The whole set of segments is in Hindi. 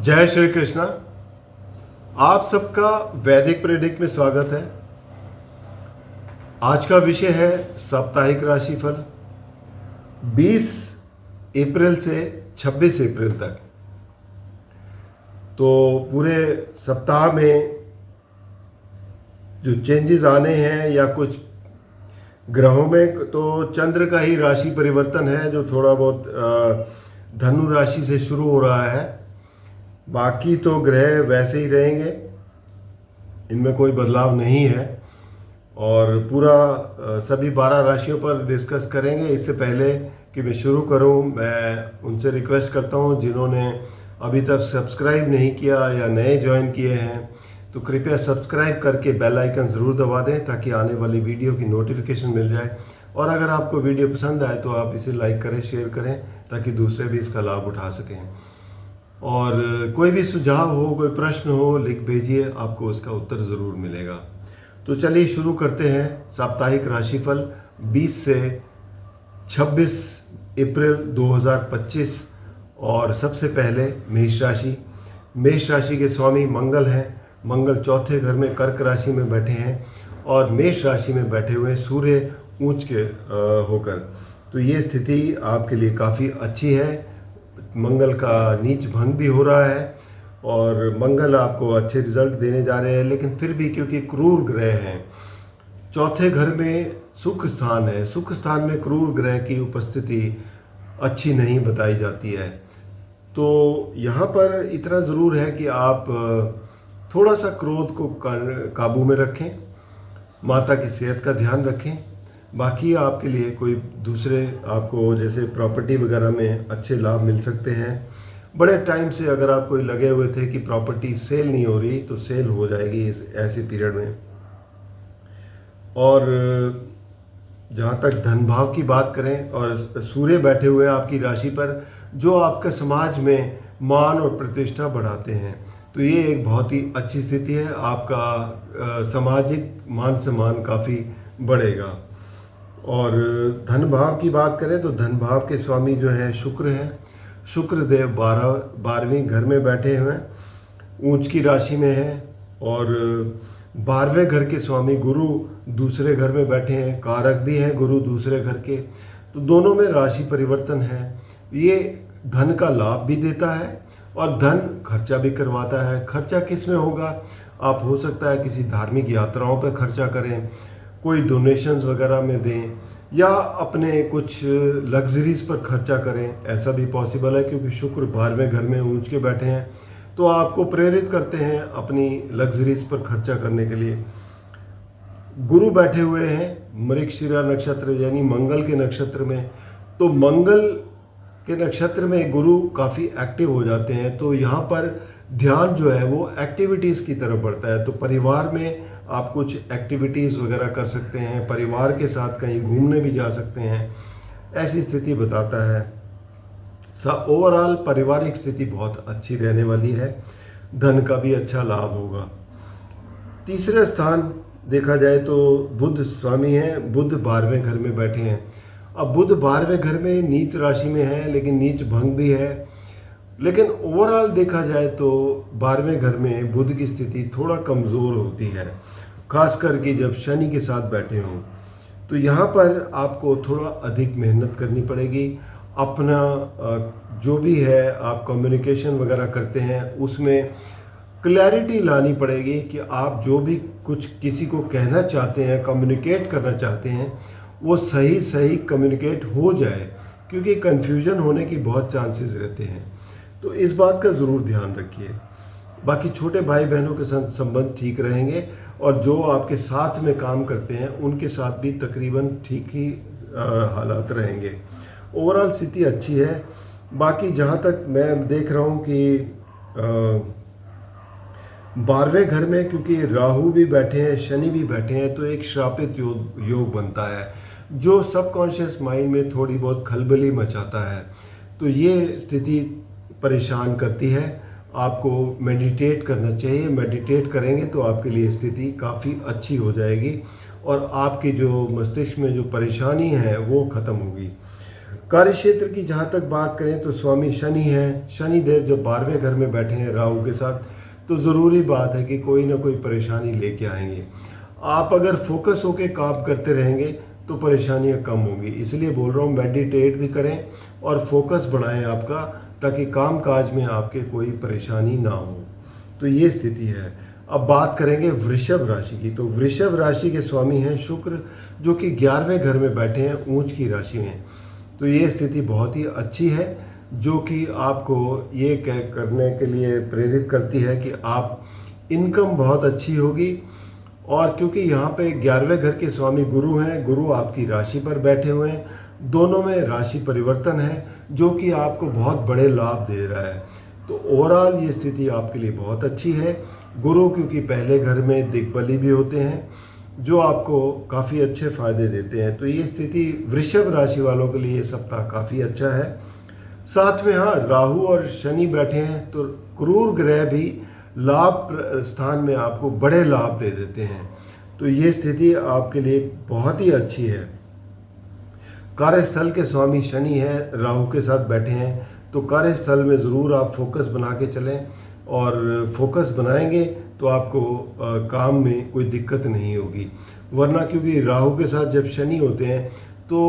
जय श्री कृष्णा। आप सबका वैदिक प्रेडिक्ट में स्वागत है। आज का विषय है साप्ताहिक राशिफल 20 अप्रैल से 26 अप्रैल तक। तो पूरे सप्ताह में जो चेंजेस आने हैं या कुछ ग्रहों में, तो चंद्र का ही राशि परिवर्तन है जो थोड़ा बहुत धनु राशि से शुरू हो रहा है। बाकी तो ग्रह वैसे ही रहेंगे, इनमें कोई बदलाव नहीं है। और पूरा सभी 12 राशियों पर डिस्कस करेंगे। इससे पहले कि मैं शुरू करूं, मैं उनसे रिक्वेस्ट करता हूं जिन्होंने अभी तक सब्सक्राइब नहीं किया या नए ज्वाइन किए हैं तो कृपया सब्सक्राइब करके बेल आइकन ज़रूर दबा दें ताकि आने वाली वीडियो की नोटिफिकेशन मिल जाए। और अगर आपको वीडियो पसंद आए तो आप इसे लाइक करें, शेयर करें ताकि दूसरे भी इसका लाभ उठा सकें। और कोई भी सुझाव हो, कोई प्रश्न हो, लिख भेजिए, आपको उसका उत्तर ज़रूर मिलेगा। तो चलिए शुरू करते हैं साप्ताहिक राशिफल 20 से 26 अप्रैल 2025। और सबसे पहले मेष राशि। मेष राशि के स्वामी मंगल हैं। मंगल चौथे घर में कर्क राशि में बैठे हैं और मेष राशि में बैठे हुए सूर्य ऊंच के होकर। तो ये स्थिति आपके लिए काफ़ी अच्छी है। मंगल का नीच भंग भी हो रहा है और मंगल आपको अच्छे रिजल्ट देने जा रहे हैं, लेकिन फिर भी क्योंकि क्रूर ग्रह हैं, चौथे घर में सुख स्थान है, सुख स्थान में क्रूर ग्रह की उपस्थिति अच्छी नहीं बताई जाती है। तो यहाँ पर इतना ज़रूर है कि आप थोड़ा सा क्रोध को काबू में रखें, माता की सेहत का ध्यान रखें। बाकी आपके लिए कोई दूसरे, आपको जैसे प्रॉपर्टी वगैरह में अच्छे लाभ मिल सकते हैं। बड़े टाइम से अगर आप कोई लगे हुए थे कि प्रॉपर्टी सेल नहीं हो रही तो सेल हो जाएगी इस ऐसे पीरियड में। और जहाँ तक धन भाव की बात करें, और सूर्य बैठे हुए आपकी राशि पर जो आपका समाज में मान और प्रतिष्ठा बढ़ाते हैं, तो ये एक बहुत ही अच्छी स्थिति है। आपका सामाजिक मान सम्मान काफ़ी बढ़ेगा। और धन भाव की बात करें तो धन भाव के स्वामी जो है शुक्र हैं। शुक्र देव 12वें घर में बैठे हुए हैं, ऊंच की राशि में हैं। और 12वें घर के स्वामी गुरु दूसरे घर में बैठे हैं, कारक भी हैं गुरु दूसरे घर के। तो दोनों में राशि परिवर्तन है। ये धन का लाभ भी देता है और धन खर्चा भी करवाता है। खर्चा किस में होगा? आप हो सकता है किसी धार्मिक यात्राओं पर खर्चा करें, कोई डोनेशंस वगैरह में दें, या अपने कुछ लग्जरीज पर खर्चा करें, ऐसा भी पॉसिबल है क्योंकि शुक्र 12वें घर में ऊंच के बैठे हैं तो आपको प्रेरित करते हैं अपनी लग्जरीज पर खर्चा करने के लिए। गुरु बैठे हुए हैं मृगशिरा नक्षत्र यानी मंगल के नक्षत्र में, तो मंगल के नक्षत्र में गुरु काफ़ी एक्टिव हो जाते हैं। तो यहाँ पर ध्यान जो है वो एक्टिविटीज़ की तरफ बढ़ता है। तो परिवार में आप कुछ एक्टिविटीज़ वगैरह कर सकते हैं, परिवार के साथ कहीं घूमने भी जा सकते हैं, ऐसी स्थिति बताता है। ओवरऑल पारिवारिक स्थिति बहुत अच्छी रहने वाली है, धन का भी अच्छा लाभ होगा। तीसरे स्थान देखा जाए तो बुध स्वामी हैं, बुध 12वें घर में बैठे हैं। अब बुध 12वें घर में नीच राशि में है, लेकिन नीच भंग भी है। लेकिन ओवरऑल देखा जाए तो 12वें घर में बुध की स्थिति थोड़ा कमज़ोर होती है, खास करके जब शनि के साथ बैठे हों। तो यहाँ पर आपको थोड़ा अधिक मेहनत करनी पड़ेगी। अपना जो भी है आप कम्युनिकेशन वगैरह करते हैं उसमें क्लैरिटी लानी पड़ेगी कि आप जो भी कुछ किसी को कहना चाहते हैं, कम्युनिकेट करना चाहते हैं, वो सही कम्युनिकेट हो जाए, क्योंकि कन्फ्यूजन होने की बहुत चांसेस रहते हैं। तो इस बात का ज़रूर ध्यान रखिए। बाकी छोटे भाई बहनों के साथ संबंध ठीक रहेंगे और जो आपके साथ में काम करते हैं उनके साथ भी तकरीबन ठीक ही हालात रहेंगे। ओवरऑल स्थिति अच्छी है। बाकी जहाँ तक मैं देख रहा हूँ कि 12वें घर में क्योंकि राहु भी बैठे हैं, शनि भी बैठे हैं, तो एक श्रापित योग बनता है जो सबकॉन्शियस माइंड में थोड़ी बहुत खलबली मचाता है। तो ये स्थिति परेशान करती है। आपको मेडिटेट करना चाहिए। मेडिटेट करेंगे तो आपके लिए स्थिति काफ़ी अच्छी हो जाएगी और आपकी जो मस्तिष्क में जो परेशानी है वो ख़त्म होगी। कार्य क्षेत्र की जहाँ तक बात करें तो स्वामी शनि हैं, शनि देव जब 12वें घर में बैठे हैं राहु के साथ, तो ज़रूरी बात है कि कोई ना कोई परेशानी लेके आएंगे। आप अगर फोकस होके काम करते रहेंगे तो परेशानियां कम होंगी। इसलिए बोल रहा हूँ मेडिटेट भी करें और फोकस बढ़ाएं आपका, ताकि काम काज में आपके कोई परेशानी ना हो। तो ये स्थिति है। अब बात करेंगे वृषभ राशि की। तो वृषभ राशि के स्वामी हैं शुक्र, जो कि 11वें घर में बैठे हैं ऊंच की राशि में। तो ये स्थिति बहुत ही अच्छी है, जो कि आपको ये करने के लिए प्रेरित करती है कि आप इनकम बहुत अच्छी होगी। और क्योंकि यहाँ पे 11वें घर के स्वामी गुरु हैं, गुरु आपकी राशि पर बैठे हुए हैं, दोनों में राशि परिवर्तन है, जो कि आपको बहुत बड़े लाभ दे रहा है। तो ओवरऑल ये स्थिति आपके लिए बहुत अच्छी है। गुरु क्योंकि पहले घर में दिग्बली भी होते हैं, जो आपको काफ़ी अच्छे फायदे देते हैं। तो ये स्थिति वृषभ राशि वालों के लिए ये सप्ताह काफ़ी अच्छा है। साथ में हाँ, राहु और शनि बैठे हैं, तो क्रूर ग्रह भी लाभ स्थान में आपको बड़े लाभ दे देते हैं। तो ये स्थिति आपके लिए बहुत ही अच्छी है। कार्यस्थल के स्वामी शनि हैं, राहु के साथ बैठे हैं, तो कार्यस्थल में ज़रूर आप फोकस बना के चलें, और फोकस बनाएंगे तो आपको काम में कोई दिक्कत नहीं होगी। वरना क्योंकि राहु के साथ जब शनि होते हैं तो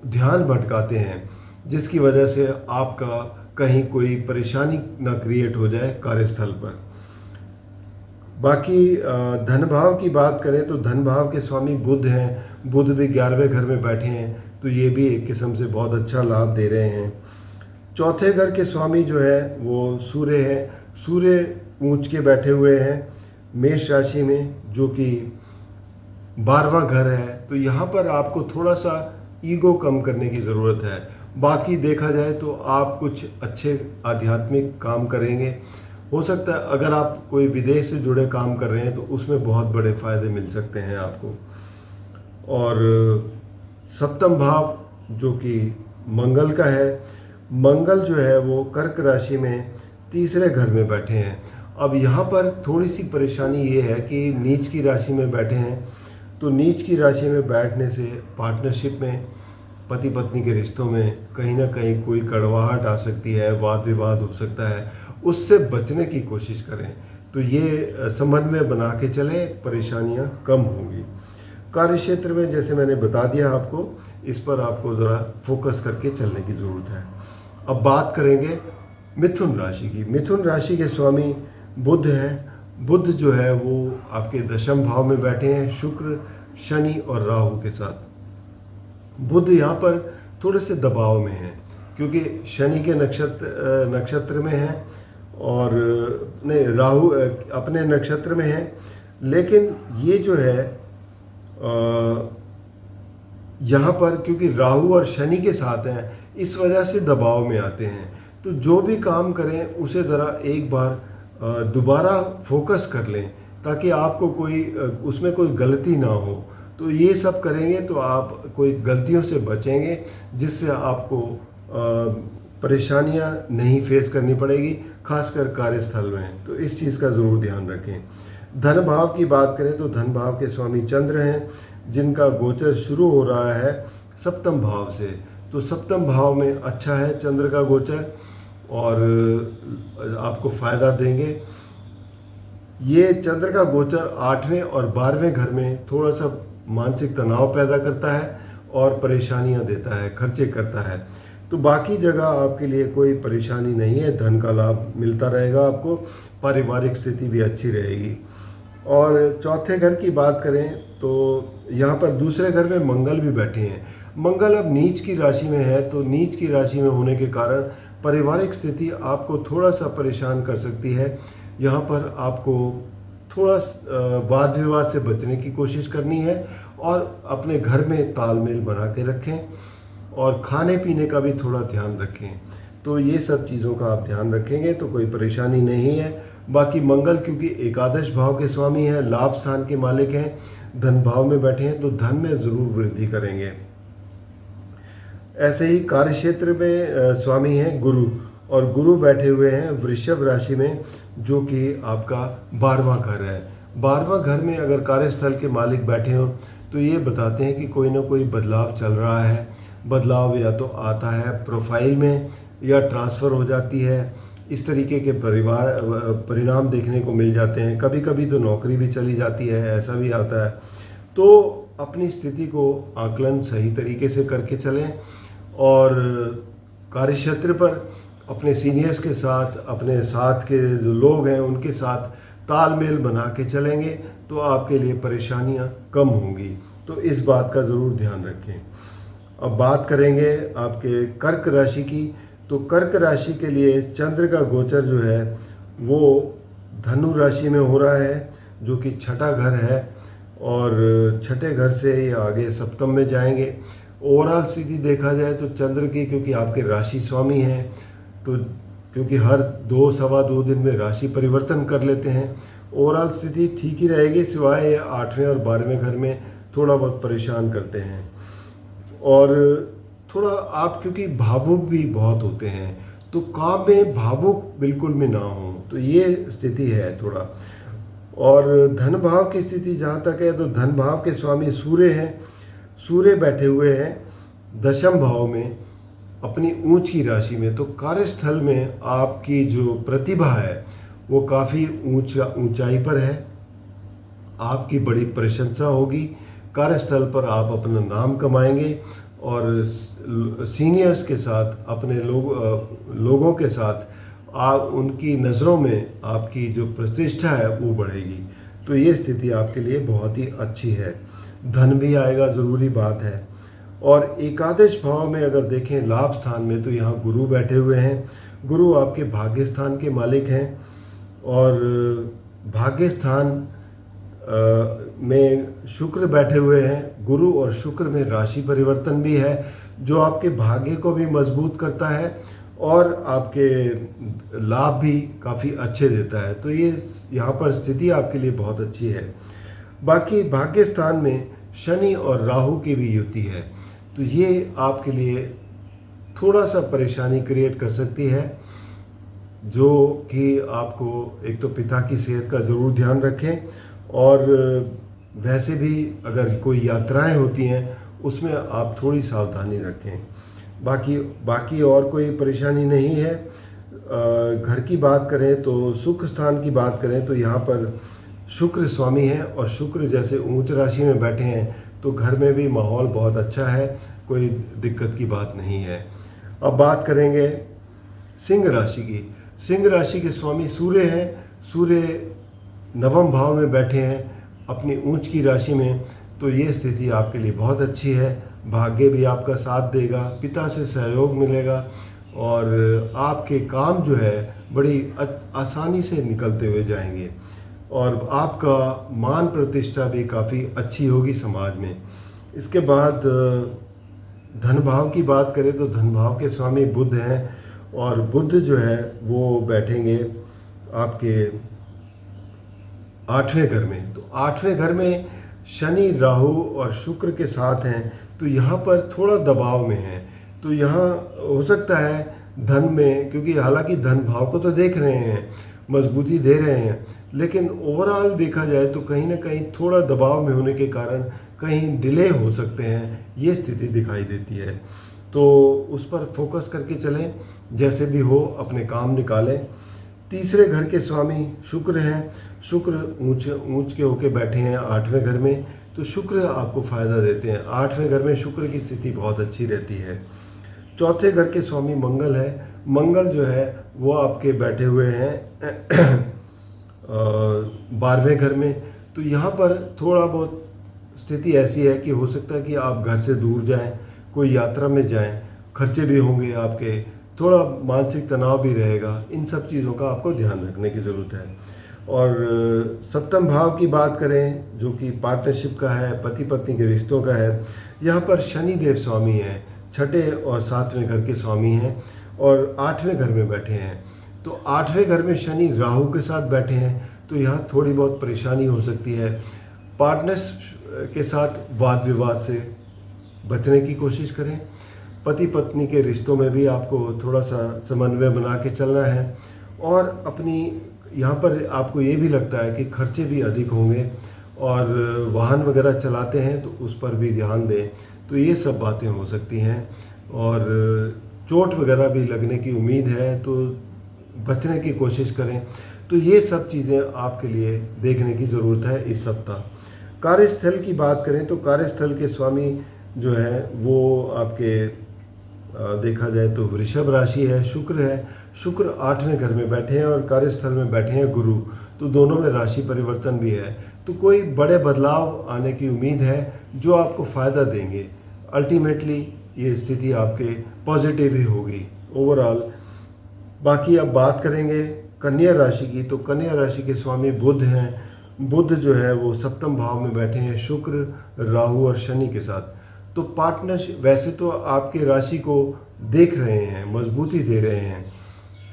ध्यान भटकाते हैं, जिसकी वजह से आपका कहीं कोई परेशानी ना क्रिएट हो जाए कार्यस्थल पर। बाकी धन भाव की बात करें तो धन भाव के स्वामी बुध हैं, बुध भी 11वें घर में बैठे हैं, तो ये भी एक किस्म से बहुत अच्छा लाभ दे रहे हैं। चौथे घर के स्वामी जो है वो सूर्य है, सूर्य ऊंच के बैठे हुए हैं मेष राशि में, जो कि 12वां घर है। तो यहाँ पर आपको थोड़ा सा ईगो कम करने की ज़रूरत है। बाकी देखा जाए तो आप कुछ अच्छे आध्यात्मिक काम करेंगे। हो सकता है अगर आप कोई विदेश से जुड़े काम कर रहे हैं तो उसमें बहुत बड़े फ़ायदे मिल सकते हैं आपको। और सप्तम भाव जो कि मंगल का है, मंगल जो है वो कर्क राशि में 3रे घर में बैठे हैं। अब यहाँ पर थोड़ी सी परेशानी ये है कि नीच की राशि में बैठे हैं, तो नीच की राशि में बैठने से पार्टनरशिप में, पति पत्नी के रिश्तों में कहीं ना कहीं कोई कड़वाहट आ सकती है, वाद विवाद हो सकता है। उससे बचने की कोशिश करें, तो ये समन्वय बना के चलें, परेशानियां कम होंगी। कार्य क्षेत्र में जैसे मैंने बता दिया आपको, इस पर आपको ज़रा फोकस करके चलने की ज़रूरत है। अब बात करेंगे मिथुन राशि की। मिथुन राशि के स्वामी बुध हैं, बुध जो है वो आपके 10वें भाव में बैठे हैं शुक्र, शनि और राहु के साथ। बुध यहाँ पर थोड़े से दबाव में हैं, क्योंकि शनि के नक्षत्र में हैं, और नहीं, राहु अपने नक्षत्र में है। लेकिन ये जो है यहाँ पर क्योंकि राहु और शनि के साथ हैं, इस वजह से दबाव में आते हैं। तो जो भी काम करें उसे ज़रा एक बार दोबारा फोकस कर लें, ताकि आपको कोई उसमें कोई गलती ना हो। तो ये सब करेंगे तो आप कोई गलतियों से बचेंगे, जिससे आपको परेशानियां नहीं फेस करनी पड़ेगी, खासकर कार्यस्थल में। तो इस चीज़ का ज़रूर ध्यान रखें। धन भाव की बात करें तो धन भाव के स्वामी चंद्र हैं, जिनका गोचर शुरू हो रहा है सप्तम भाव से। तो सप्तम भाव में अच्छा है चंद्र का गोचर, और आपको फ़ायदा देंगे। ये चंद्र का गोचर 8वें और 12वें घर में थोड़ा सा मानसिक तनाव पैदा करता है और परेशानियां देता है, खर्चे करता है। तो बाकी जगह आपके लिए कोई परेशानी नहीं है, धन का लाभ मिलता रहेगा आपको, पारिवारिक स्थिति भी अच्छी रहेगी। और चौथे घर की बात करें तो यहाँ पर 2रे घर में मंगल भी बैठे हैं। मंगल अब नीच की राशि में है, तो नीच की राशि में होने के कारण पारिवारिक स्थिति आपको थोड़ा सा परेशान कर सकती है। यहाँ पर आपको थोड़ा वाद विवाद से बचने की कोशिश करनी है, और अपने घर में तालमेल बना के रखें, और खाने पीने का भी थोड़ा ध्यान रखें। तो ये सब चीज़ों का आप ध्यान रखेंगे तो कोई परेशानी नहीं है। बाकी मंगल क्योंकि एकादश भाव के स्वामी हैं, लाभ स्थान के मालिक हैं, धन भाव में बैठे हैं, तो धन में ज़रूर वृद्धि करेंगे। ऐसे ही कार्य क्षेत्र में स्वामी हैं गुरु, और गुरु बैठे हुए हैं वृषभ राशि में, जो कि आपका 12वां घर है। 12वां घर में अगर कार्यस्थल के मालिक बैठे हों तो ये बताते हैं कि कोई ना कोई बदलाव चल रहा है, बदलाव या तो आता है प्रोफाइल में या ट्रांसफ़र हो जाती है। इस तरीके के परिणाम देखने को मिल जाते हैं। कभी कभी तो नौकरी भी चली जाती है, ऐसा भी आता है। तो अपनी स्थिति को आकलन सही तरीके से करके चलें और कार्यक्षेत्र पर अपने सीनियर्स के साथ, अपने साथ के जो लोग हैं उनके साथ तालमेल बना के चलेंगे तो आपके लिए परेशानियां कम होंगी। तो इस बात का ज़रूर ध्यान रखें। अब बात करेंगे आपके कर्क राशि की। तो कर्क राशि के लिए चंद्र का गोचर जो है वो धनु राशि में हो रहा है, जो कि छठा घर है, और छठे घर से ये आगे सप्तम में जाएंगे। ओवरऑल स्थिति देखा जाए तो चंद्र की, क्योंकि आपके राशि स्वामी हैं, तो क्योंकि हर 2-2.25 दिन में राशि परिवर्तन कर लेते हैं, ओवरऑल स्थिति ठीक ही रहेगी, सिवाय 8वें और 12वें घर में थोड़ा बहुत परेशान करते हैं। और थोड़ा आप क्योंकि भावुक भी बहुत होते हैं, तो काम में भावुक बिल्कुल भी ना हो, तो ये स्थिति है थोड़ा। और धन भाव की स्थिति जहाँ तक है तो धन भाव के स्वामी सूर्य हैं। सूर्य बैठे हुए हैं दशम भाव में अपनी ऊंच की राशि में। तो कार्यस्थल में आपकी जो प्रतिभा है वो काफ़ी ऊंचाई पर है, आपकी बड़ी प्रशंसा होगी। कार्यस्थल पर आप अपना नाम कमाएंगे और सीनियर्स के साथ, अपने लोगों के साथ आप उनकी नज़रों में आपकी जो प्रतिष्ठा है वो बढ़ेगी। तो ये स्थिति आपके लिए बहुत ही अच्छी है। धन भी आएगा, ज़रूरी बात है। और एकादश भाव में अगर देखें लाभ स्थान में, तो यहाँ गुरु बैठे हुए हैं। गुरु आपके भाग्य स्थान के मालिक हैं और भाग्य स्थान में शुक्र बैठे हुए हैं। गुरु और शुक्र में राशि परिवर्तन भी है, जो आपके भाग्य को भी मजबूत करता है और आपके लाभ भी काफ़ी अच्छे देता है। तो ये यहाँ पर स्थिति आपके लिए बहुत अच्छी है। बाकी भाग्य स्थान में शनि और राहु की भी युति है, तो ये आपके लिए थोड़ा सा परेशानी क्रिएट कर सकती है, जो कि आपको एक तो पिता की सेहत का ज़रूर ध्यान रखें, और वैसे भी अगर कोई यात्राएं होती हैं उसमें आप थोड़ी सावधानी रखें। बाकी और कोई परेशानी नहीं है। घर की बात करें तो सुख स्थान की बात करें तो यहाँ पर शुक्र स्वामी हैं, और शुक्र जैसे उच्च राशि में बैठे हैं तो घर में भी माहौल बहुत अच्छा है, कोई दिक्कत की बात नहीं है। अब बात करेंगे सिंह राशि की। सिंह राशि के स्वामी सूर्य हैं। सूर्य नवम भाव में बैठे हैं अपनी ऊंच की राशि में, तो ये स्थिति आपके लिए बहुत अच्छी है। भाग्य भी आपका साथ देगा, पिता से सहयोग मिलेगा और आपके काम जो है बड़ी आसानी से निकलते हुए जाएंगे, और आपका मान प्रतिष्ठा भी काफ़ी अच्छी होगी समाज में। इसके बाद धन भाव की बात करें तो धन भाव के स्वामी बुध हैं, और बुध जो है वो बैठेंगे आपके 8वें घर में। तो 8वें घर में शनि, राहु और शुक्र के साथ हैं, तो यहाँ पर थोड़ा दबाव में है। तो यहाँ हो सकता है धन में, क्योंकि हालांकि धन भाव को तो देख रहे हैं, मजबूती दे रहे हैं, लेकिन ओवरऑल देखा जाए तो कहीं ना कहीं थोड़ा दबाव में होने के कारण कहीं डिले हो सकते हैं, ये स्थिति दिखाई देती है। तो उस पर फोकस करके चलें, जैसे भी हो अपने काम निकालें। तीसरे घर के स्वामी शुक्र हैं। शुक्र ऊंच के होके बैठे हैं 8वें घर में, तो शुक्र आपको फ़ायदा देते हैं। 8वें घर में शुक्र की स्थिति बहुत अच्छी रहती है। चौथे घर के स्वामी मंगल है। मंगल जो है वो आपके बैठे हुए हैं 12वें घर में। तो यहाँ पर थोड़ा बहुत स्थिति ऐसी है कि हो सकता है कि आप घर से दूर जाएं, कोई यात्रा में जाएं, खर्चे भी होंगे आपके, थोड़ा मानसिक तनाव भी रहेगा। इन सब चीज़ों का आपको ध्यान रखने की ज़रूरत है। और सप्तम भाव की बात करें जो कि पार्टनरशिप का है, पति पत्नी के रिश्तों का है, यहाँ पर शनि देव स्वामी हैं, छठे और 7वें घर के स्वामी हैं और 8वें घर में बैठे हैं। तो 8वें घर में शनि राहु के साथ बैठे हैं, तो यहाँ थोड़ी बहुत परेशानी हो सकती है। पार्टनर्स के साथ वाद विवाद से बचने की कोशिश करें। पति पत्नी के रिश्तों में भी आपको थोड़ा सा समन्वय बना के चलना है। और अपनी यहाँ पर आपको ये भी लगता है कि खर्चे भी अधिक होंगे और वाहन वगैरह चलाते हैं तो उस पर भी ध्यान दें। तो ये सब बातें हो सकती हैं। और चोट वगैरह भी लगने की उम्मीद है, तो बचने की कोशिश करें। तो ये सब चीज़ें आपके लिए देखने की ज़रूरत है इस सप्ताह। कार्यस्थल की बात करें तो कार्यस्थल के स्वामी जो है वो आपके देखा जाए तो वृषभ राशि है, शुक्र है। शुक्र 8वें घर में बैठे हैं और कार्यस्थल में बैठे हैं गुरु, तो दोनों में राशि परिवर्तन भी है। तो कोई बड़े बदलाव आने की उम्मीद है जो आपको फ़ायदा देंगे। अल्टीमेटली ये स्थिति आपके पॉजिटिव ही होगी ओवरऑल। बाकी अब बात करेंगे कन्या राशि की, तो कन्या राशि के स्वामी बुध हैं। बुध जो है वो सप्तम भाव में बैठे हैं शुक्र, राहु और शनि के साथ। तो पार्टनरशिप वैसे तो आपके राशि को देख रहे हैं, मजबूती दे रहे हैं,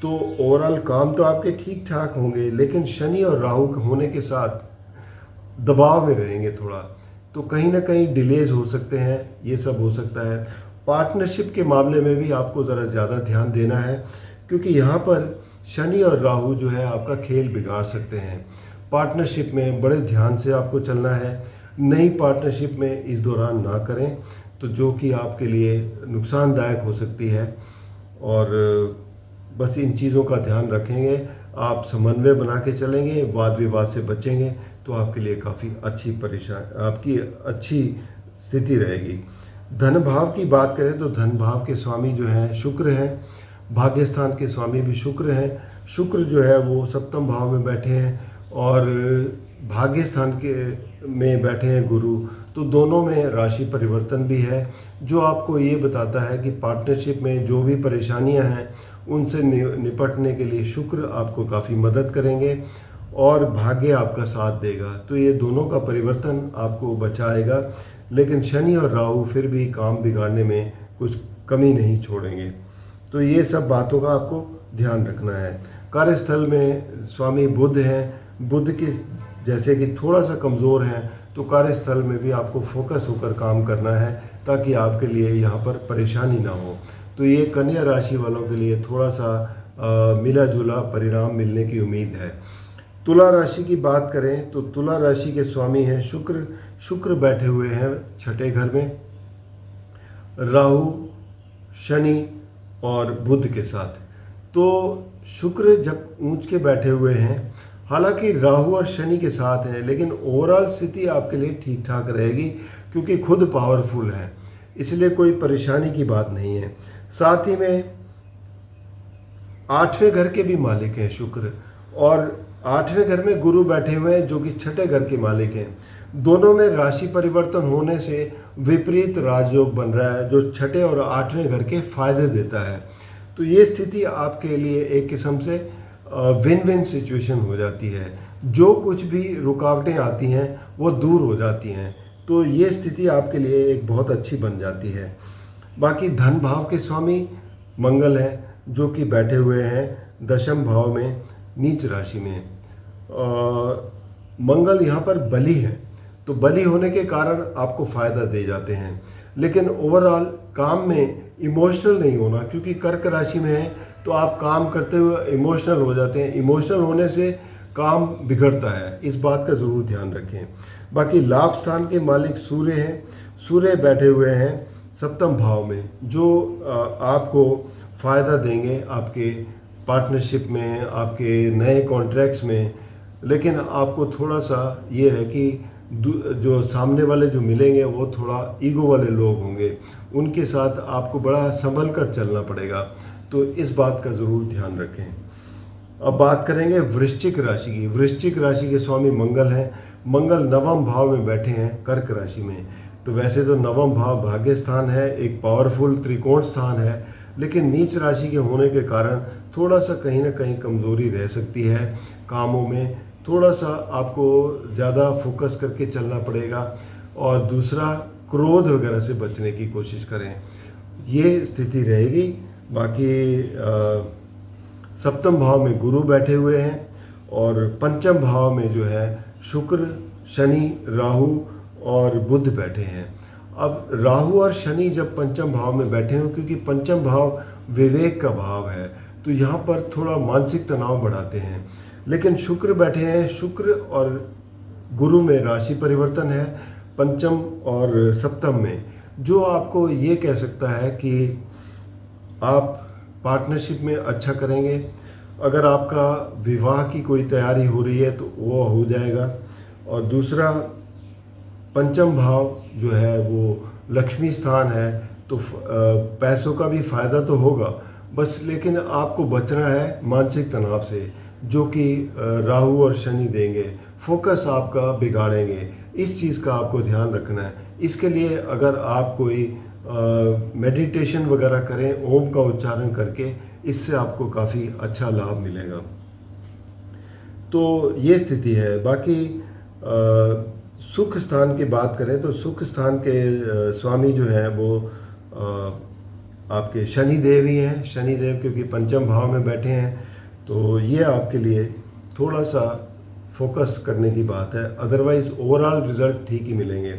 तो ओवरऑल काम तो आपके ठीक ठाक होंगे, लेकिन शनि और राहु होने के साथ दबाव में रहेंगे थोड़ा, तो कहीं ना कहीं डिलेज हो सकते हैं, ये सब हो सकता है। पार्टनरशिप के मामले में भी आपको ज़रा ज़्यादा ध्यान देना है, क्योंकि यहाँ पर शनि और राहु जो है आपका खेल बिगाड़ सकते हैं। पार्टनरशिप में बड़े ध्यान से आपको चलना है, नई पार्टनरशिप में इस दौरान ना करें, तो जो कि आपके लिए नुकसानदायक हो सकती है। और बस इन चीज़ों का ध्यान रखेंगे, आप समन्वय बना के चलेंगे, वाद विवाद से बचेंगे, तो आपके लिए काफ़ी आपकी अच्छी स्थिति रहेगी। धन भाव की बात करें तो धन भाव के स्वामी जो हैं शुक्र हैं, भाग्य स्थान के स्वामी भी शुक्र हैं। शुक्र जो है वो सप्तम भाव में बैठे हैं और भाग्य स्थान के में बैठे हैं गुरु, तो दोनों में राशि परिवर्तन भी है, जो आपको ये बताता है कि पार्टनरशिप में जो भी परेशानियां हैं उनसे निपटने के लिए शुक्र आपको काफ़ी मदद करेंगे और भाग्य आपका साथ देगा। तो ये दोनों का परिवर्तन आपको बचाएगा, लेकिन शनि और राहु फिर भी काम बिगाड़ने में कुछ कमी नहीं छोड़ेंगे। तो ये सब बातों का आपको ध्यान रखना है। कार्यस्थल में स्वामी बुध हैं, बुध की जैसे कि थोड़ा सा कमज़ोर हैं, तो कार्यस्थल में भी आपको फोकस होकर काम करना है ताकि आपके लिए यहाँ पर परेशानी ना हो। तो ये कन्या राशि वालों के लिए थोड़ा सा मिला जुला परिणाम मिलने की उम्मीद है। तुला राशि की बात करें तो तुला राशि के स्वामी हैं शुक्र। शुक्र बैठे हुए हैं छठे घर में, राहु, शनि और बुध के साथ। तो शुक्र जब ऊंच के बैठे हुए हैं, हालांकि राहु और शनि के साथ हैं, लेकिन ओवरऑल स्थिति आपके लिए ठीक ठाक रहेगी क्योंकि खुद पावरफुल है, इसलिए कोई परेशानी की बात नहीं है। साथ ही में 8वें घर के भी मालिक हैं शुक्र, और 8वें घर में गुरु बैठे हुए हैं जो कि छठे घर के मालिक हैं। दोनों में राशि परिवर्तन होने से विपरीत राजयोग बन रहा है, जो छठे और 8वें घर के फायदे देता है। तो ये स्थिति आपके लिए एक किस्म से विन विन सिचुएशन हो जाती है, जो कुछ भी रुकावटें आती हैं वो दूर हो जाती हैं। तो ये स्थिति आपके लिए एक बहुत अच्छी बन जाती है। बाकी धन भाव के स्वामी मंगल हैं, जो कि बैठे हुए हैं दशम भाव में नीच राशि में। मंगल यहाँ पर बली है, तो बली होने के कारण आपको फ़ायदा दे जाते हैं, लेकिन ओवरऑल काम में इमोशनल नहीं होना, क्योंकि कर्क राशि में है तो आप काम करते हुए इमोशनल हो जाते हैं। इमोशनल होने से काम बिगड़ता है, इस बात का ज़रूर ध्यान रखें। बाकी लाभ स्थान के मालिक सूर्य हैं। सूर्य बैठे हुए हैं सप्तम भाव में, जो आपको फ़ायदा देंगे आपके पार्टनरशिप में, आपके नए कॉन्ट्रैक्ट्स में। लेकिन आपको थोड़ा सा ये है कि जो सामने वाले जो मिलेंगे वो थोड़ा ईगो वाले लोग होंगे, उनके साथ आपको बड़ा संभल कर चलना पड़ेगा, तो इस बात का ज़रूर ध्यान रखें। अब बात करेंगे वृश्चिक राशि की। वृश्चिक राशि के स्वामी मंगल हैं। मंगल नवम भाव में बैठे हैं कर्क राशि में। तो वैसे तो नवम भाव भाग्य स्थान है, एक पावरफुल त्रिकोण स्थान है, लेकिन नीच राशि के होने के कारण थोड़ा सा कहीं ना कहीं कमज़ोरी रह सकती है कामों में। थोड़ा सा आपको ज़्यादा फोकस करके चलना पड़ेगा, और दूसरा क्रोध वगैरह से बचने की कोशिश करें, ये स्थिति रहेगी। बाकी सप्तम भाव में गुरु बैठे हुए हैं और पंचम भाव में जो है शुक्र, शनि, राहु और बुध बैठे हैं। अब राहु और शनि जब पंचम भाव में बैठे हों, क्योंकि पंचम भाव विवेक का भाव है, तो यहाँ पर थोड़ा मानसिक तनाव बढ़ाते हैं। लेकिन शुक्र बैठे हैं, शुक्र और गुरु में राशि परिवर्तन है पंचम और सप्तम में, जो आपको ये कह सकता है कि आप पार्टनरशिप में अच्छा करेंगे। अगर आपका विवाह की कोई तैयारी हो रही है तो वो हो जाएगा। और दूसरा, पंचम भाव जो है वो लक्ष्मी स्थान है, तो पैसों का भी फायदा तो होगा, बस लेकिन आपको बचना है मानसिक तनाव से, जो कि राहु और शनि देंगे, फोकस आपका बिगाड़ेंगे। इस चीज़ का आपको ध्यान रखना है। इसके लिए अगर आप कोई मेडिटेशन वगैरह करें ओम का उच्चारण करके, इससे आपको काफ़ी अच्छा लाभ मिलेगा। तो ये स्थिति है। बाकी सुख स्थान की बात करें तो सुख स्थान के स्वामी जो हैं वो आपके शनि देव ही हैं। शनि देव क्योंकि पंचम भाव में बैठे हैं, तो ये आपके लिए थोड़ा सा फोकस करने की बात है। अदरवाइज़ ओवरऑल रिज़ल्ट ठीक ही मिलेंगे।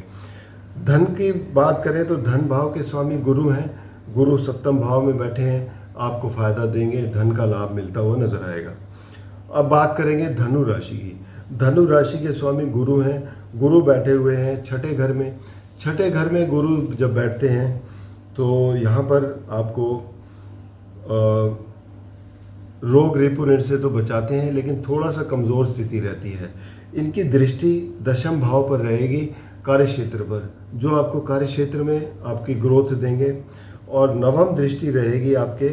धन की बात करें तो धन भाव के स्वामी गुरु हैं। गुरु सप्तम भाव में बैठे हैं, आपको फ़ायदा देंगे, धन का लाभ मिलता हुआ नज़र आएगा। अब बात करेंगे धनु राशि की। धनु राशि के स्वामी गुरु हैं। गुरु बैठे हुए हैं छठे घर में। छठे घर में गुरु जब बैठते हैं तो यहाँ पर आपको रोग रिपु ऋण से तो बचाते हैं, लेकिन थोड़ा सा कमज़ोर स्थिति रहती है। इनकी दृष्टि दशम भाव पर रहेगी, कार्य क्षेत्र पर, जो आपको कार्य क्षेत्र में आपकी ग्रोथ देंगे। और नवम दृष्टि रहेगी आपके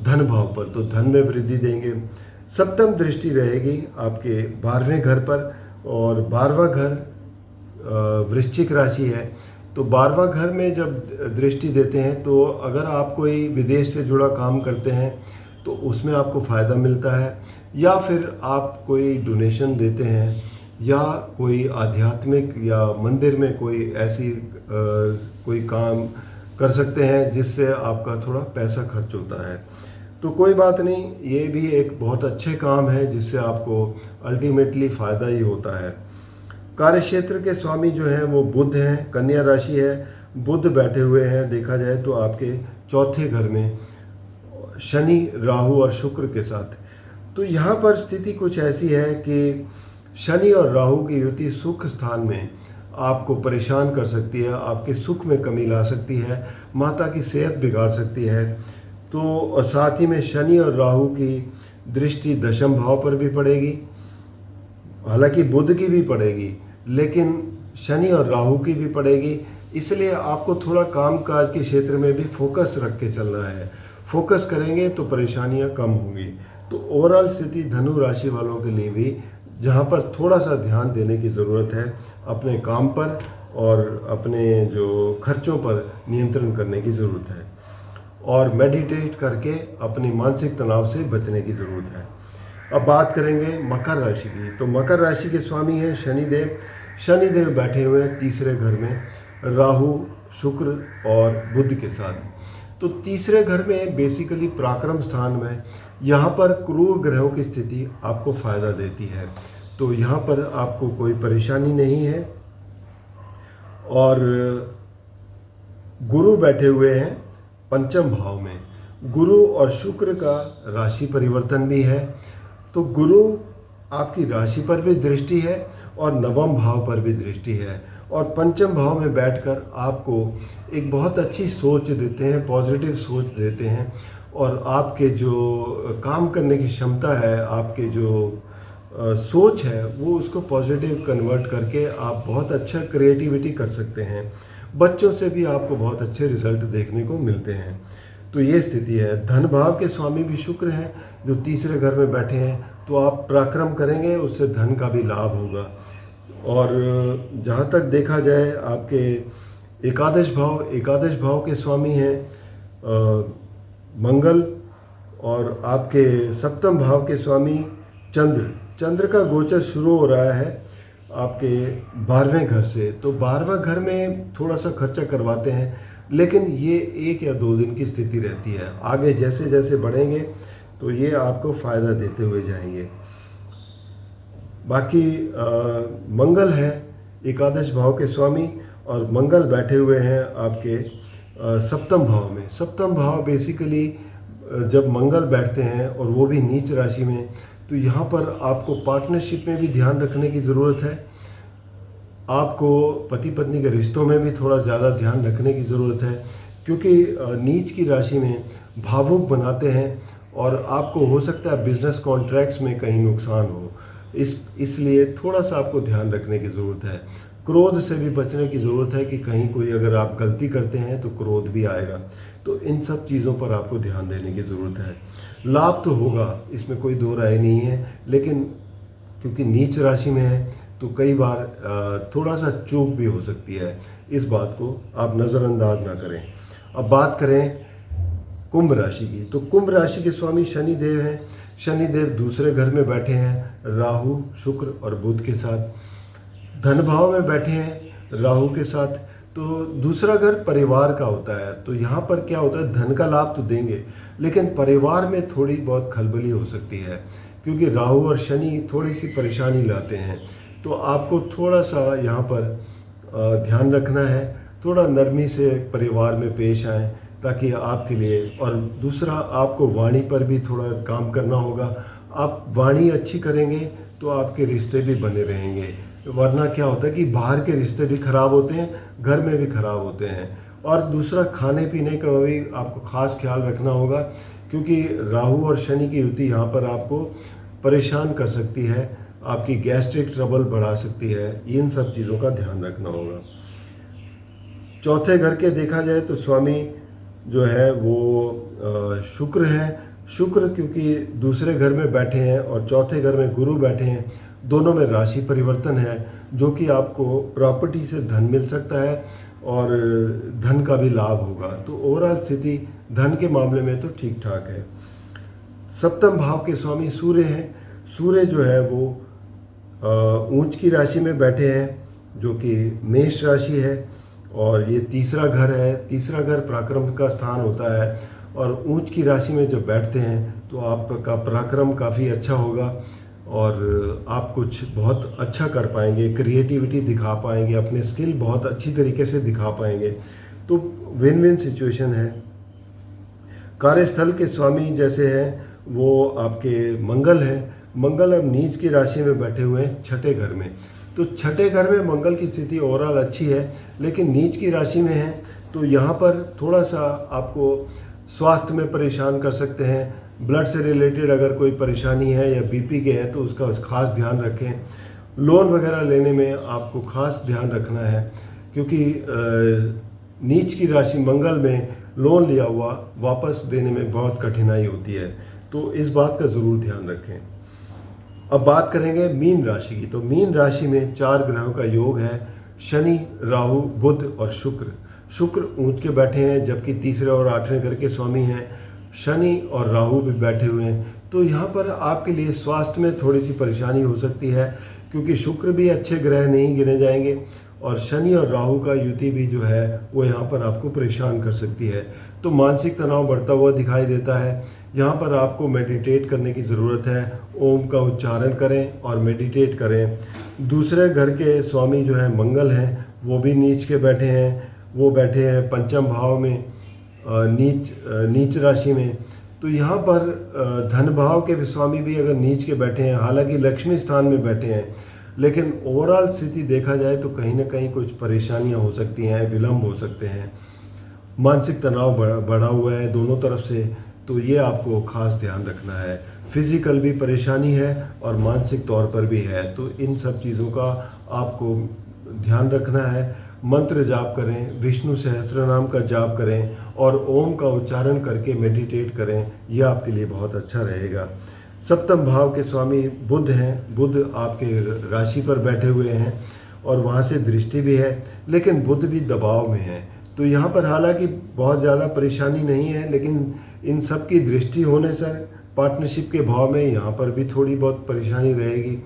धन भाव पर, तो धन में वृद्धि देंगे। सप्तम दृष्टि रहेगी आपके 12वें घर पर, और 12वां घर वृश्चिक राशि है। तो 12वां घर में जब दृष्टि देते हैं तो अगर आप कोई विदेश से जुड़ा काम करते हैं तो उसमें आपको फ़ायदा मिलता है, या फिर आप कोई डोनेशन देते हैं, या कोई आध्यात्मिक या मंदिर में कोई ऐसी कोई काम कर सकते हैं जिससे आपका थोड़ा पैसा खर्च होता है। तो कोई बात नहीं, ये भी एक बहुत अच्छे काम है जिससे आपको अल्टीमेटली फ़ायदा ही होता है। कार्य क्षेत्र के स्वामी जो हैं वो बुध हैं, कन्या राशि है। बुध बैठे हुए हैं देखा जाए तो आपके चौथे घर में शनि, राहु और शुक्र के साथ। तो यहाँ पर स्थिति कुछ ऐसी है कि शनि और राहु की युति सुख स्थान में आपको परेशान कर सकती है, आपके सुख में कमी ला सकती है, माता की सेहत बिगाड़ सकती है। तो और साथ ही में शनि और राहु की दृष्टि दशम भाव पर भी पड़ेगी, हालांकि बुध की भी पड़ेगी, लेकिन शनि और राहु की भी पड़ेगी। इसलिए आपको थोड़ा काम काज के क्षेत्र में भी फोकस रख के चलना है। फोकस करेंगे तो परेशानियां कम होंगी। तो ओवरऑल स्थिति धनु राशि वालों के लिए भी जहां पर थोड़ा सा ध्यान देने की ज़रूरत है, अपने काम पर और अपने जो खर्चों पर नियंत्रण करने की ज़रूरत है, और मेडिटेट करके अपने मानसिक तनाव से बचने की ज़रूरत है। अब बात करेंगे मकर राशि की। तो मकर राशि के स्वामी हैं शनिदेव। शनिदेव बैठे हुए हैं तीसरे घर में राहु, शुक्र और बुध के साथ। तो तीसरे घर में बेसिकली पराक्रम स्थान में यहाँ पर क्रूर ग्रहों की स्थिति आपको फ़ायदा देती है। तो यहाँ पर आपको कोई परेशानी नहीं है। और गुरु बैठे हुए हैं पंचम भाव में। गुरु और शुक्र का राशि परिवर्तन भी है। तो गुरु आपकी राशि पर भी दृष्टि है और नवम भाव पर भी दृष्टि है, और पंचम भाव में बैठकर आपको एक बहुत अच्छी सोच देते हैं, पॉजिटिव सोच देते हैं, और आपके जो काम करने की क्षमता है, आपके जो सोच है, वो उसको पॉजिटिव कन्वर्ट करके आप बहुत अच्छा क्रिएटिविटी कर सकते हैं। बच्चों से भी आपको बहुत अच्छे रिजल्ट देखने को मिलते हैं। तो ये स्थिति है। धन भाव के स्वामी भी शुक्र हैं जो तीसरे घर में बैठे हैं। तो आप पराक्रम करेंगे, उससे धन का भी लाभ होगा। और जहाँ तक देखा जाए आपके एकादश भाव के स्वामी हैं मंगल, और आपके सप्तम भाव के स्वामी चंद्र का गोचर शुरू हो रहा है आपके 12वें घर से। तो 12वां घर में थोड़ा सा खर्चा करवाते हैं, लेकिन ये 1 या 2 दिन की स्थिति रहती है। आगे जैसे जैसे बढ़ेंगे तो ये आपको फ़ायदा देते हुए जाएंगे। बाकी मंगल है एकादश भाव के स्वामी, और मंगल बैठे हुए हैं आपके सप्तम भाव में। सप्तम भाव बेसिकली जब मंगल बैठते हैं और वो भी नीच राशि में, तो यहाँ पर आपको पार्टनरशिप में भी ध्यान रखने की ज़रूरत है। आपको पति पत्नी के रिश्तों में भी थोड़ा ज़्यादा ध्यान रखने की ज़रूरत है, क्योंकि नीच की राशि में भावुक बनाते हैं और आपको हो सकता है बिजनेस कॉन्ट्रैक्ट्स में कहीं नुकसान हो। इसलिए थोड़ा सा आपको ध्यान रखने की ज़रूरत है। क्रोध से भी बचने की ज़रूरत है कि कहीं कोई अगर आप गलती करते हैं तो क्रोध भी आएगा। तो इन सब चीज़ों पर आपको ध्यान देने की ज़रूरत है। लाभ तो होगा, इसमें कोई दो राय नहीं है, लेकिन क्योंकि नीच राशि में है तो कई बार थोड़ा सा चूक भी हो सकती है। इस बात को आप नज़रअंदाज ना करें। अब बात करें कुंभ राशि की, तो कुंभ राशि के स्वामी शनि देव हैं। शनि देव दूसरे घर में बैठे हैं राहु, शुक्र और बुध के साथ। धन भाव में बैठे हैं राहु के साथ। तो दूसरा घर परिवार का होता है, तो यहाँ पर क्या होता है, धन का लाभ तो देंगे लेकिन परिवार में थोड़ी बहुत खलबली हो सकती है, क्योंकि राहु और शनि थोड़ी सी परेशानी लाते हैं। तो आपको थोड़ा सा यहाँ पर ध्यान रखना है, थोड़ा नरमी से परिवार में पेश आएँ ताकि आपके लिए, और दूसरा आपको वाणी पर भी थोड़ा काम करना होगा। आप वाणी अच्छी करेंगे तो आपके रिश्ते भी बने रहेंगे, वरना क्या होता है कि बाहर के रिश्ते भी खराब होते हैं, घर में भी खराब होते हैं। और दूसरा खाने पीने का भी आपको खास ख्याल रखना होगा, क्योंकि राहु और शनि की युति यहाँ पर आपको परेशान कर सकती है, आपकी गैस्ट्रिक ट्रबल बढ़ा सकती है। इन सब चीज़ों का ध्यान रखना होगा। चौथे घर के देखा जाए तो स्वामी जो है वो शुक्र है। शुक्र क्योंकि दूसरे घर में बैठे हैं और चौथे घर में गुरु बैठे हैं, दोनों में राशि परिवर्तन है, जो कि आपको प्रॉपर्टी से धन मिल सकता है और धन का भी लाभ होगा। तो ओवरऑल स्थिति धन के मामले में तो ठीक ठाक है। सप्तम भाव के स्वामी सूर्य हैं। सूर्य जो है वो ऊंच की राशि में बैठे हैं, जो कि मेष राशि है, और ये तीसरा घर है। तीसरा घर पराक्रम का स्थान होता है, और ऊंच की राशि में जब बैठते हैं तो आपका पराक्रम काफ़ी अच्छा होगा और आप कुछ बहुत अच्छा कर पाएंगे, क्रिएटिविटी दिखा पाएंगे, अपने स्किल बहुत अच्छी तरीके से दिखा पाएंगे। तो विन विन सिचुएशन है। कार्यस्थल के स्वामी जैसे हैं वो आपके मंगल हैं। मंगल अब नीच की राशि में बैठे हुए हैं छठे घर में। तो छठे घर में मंगल की स्थिति ओवरऑल अच्छी है, लेकिन नीच की राशि में है, तो यहाँ पर थोड़ा सा आपको स्वास्थ्य में परेशान कर सकते हैं। ब्लड से रिलेटेड अगर कोई परेशानी है या बीपी के है तो उसका खास ध्यान रखें। लोन वगैरह लेने में आपको खास ध्यान रखना है, क्योंकि नीच की राशि मंगल में लोन लिया हुआ वापस देने में बहुत कठिनाई होती है, तो इस बात का ज़रूर ध्यान रखें। अब बात करेंगे मीन राशि की। तो मीन राशि में 4 ग्रहों का योग है, शनि, राहु, बुध और शुक्र। शुक्र ऊंच के बैठे हैं, जबकि तीसरे और 8वें घर के स्वामी हैं शनि और राहु भी बैठे हुए हैं। तो यहाँ पर आपके लिए स्वास्थ्य में थोड़ी सी परेशानी हो सकती है, क्योंकि शुक्र भी अच्छे ग्रह नहीं गिने जाएंगे और शनि और राहु का युति भी जो है वो यहाँ पर आपको परेशान कर सकती है। तो मानसिक तनाव बढ़ता हुआ दिखाई देता है। यहाँ पर आपको मेडिटेट करने की ज़रूरत है। ओम का उच्चारण करें और मेडिटेट करें। दूसरे घर के स्वामी जो है मंगल हैं, वो भी नीच के बैठे हैं। वो बैठे हैं पंचम भाव में, नीच राशि में। तो यहाँ पर धन भाव के स्वामी भी अगर नीच के बैठे हैं, हालांकि लक्ष्मी स्थान में बैठे हैं, लेकिन ओवरऑल स्थिति देखा जाए तो कहीं ना कहीं कुछ परेशानियाँ हो सकती हैं, विलम्ब हो सकते हैं। मानसिक तनाव बढ़ा हुआ है दोनों तरफ से, तो ये आपको खास ध्यान रखना है। फिजिकल भी परेशानी है और मानसिक तौर पर भी है, तो इन सब चीज़ों का आपको ध्यान रखना है। मंत्र जाप करें, विष्णु सहस्त्र नाम का जाप करें और ओम का उच्चारण करके मेडिटेट करें, यह आपके लिए बहुत अच्छा रहेगा। सप्तम भाव के स्वामी बुध हैं। बुध आपके राशि पर बैठे हुए हैं और वहाँ से दृष्टि भी है, लेकिन बुध भी दबाव में है। तो यहाँ पर हालांकि बहुत ज़्यादा परेशानी नहीं है, लेकिन इन सब की दृष्टि होने से पार्टनरशिप के भाव में यहाँ पर भी थोड़ी बहुत परेशानी रहेगी।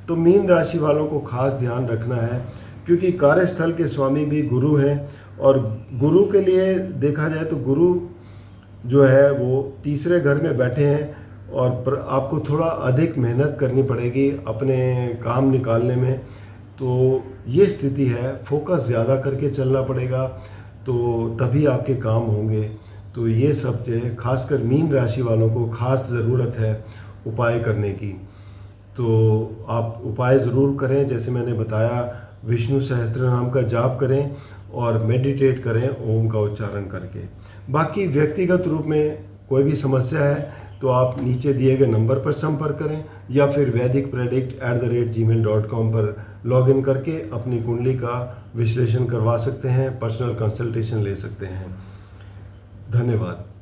तो मीन राशि वालों को खास ध्यान रखना है, क्योंकि कार्यस्थल के स्वामी भी गुरु हैं और गुरु के लिए देखा जाए तो गुरु जो है वो तीसरे घर में बैठे हैं और आपको थोड़ा अधिक मेहनत करनी पड़ेगी अपने काम निकालने में। तो ये स्थिति है, फोकस ज़्यादा करके चलना पड़ेगा, तो तभी आपके काम होंगे। तो ये सब जो है खासकर मीन राशि वालों को खास ज़रूरत है उपाय करने की। तो आप उपाय ज़रूर करें, जैसे मैंने बताया विष्णु सहस्त्र नाम का जाप करें और मेडिटेट करें ओम का उच्चारण करके। बाकी व्यक्तिगत रूप में कोई भी समस्या है तो आप नीचे दिए गए नंबर पर संपर्क करें या फिर vedicpredict@gmail.com पर लॉगिन करके अपनी कुंडली का विश्लेषण करवा सकते हैं, पर्सनल कंसल्टेशन ले सकते हैं। धन्यवाद।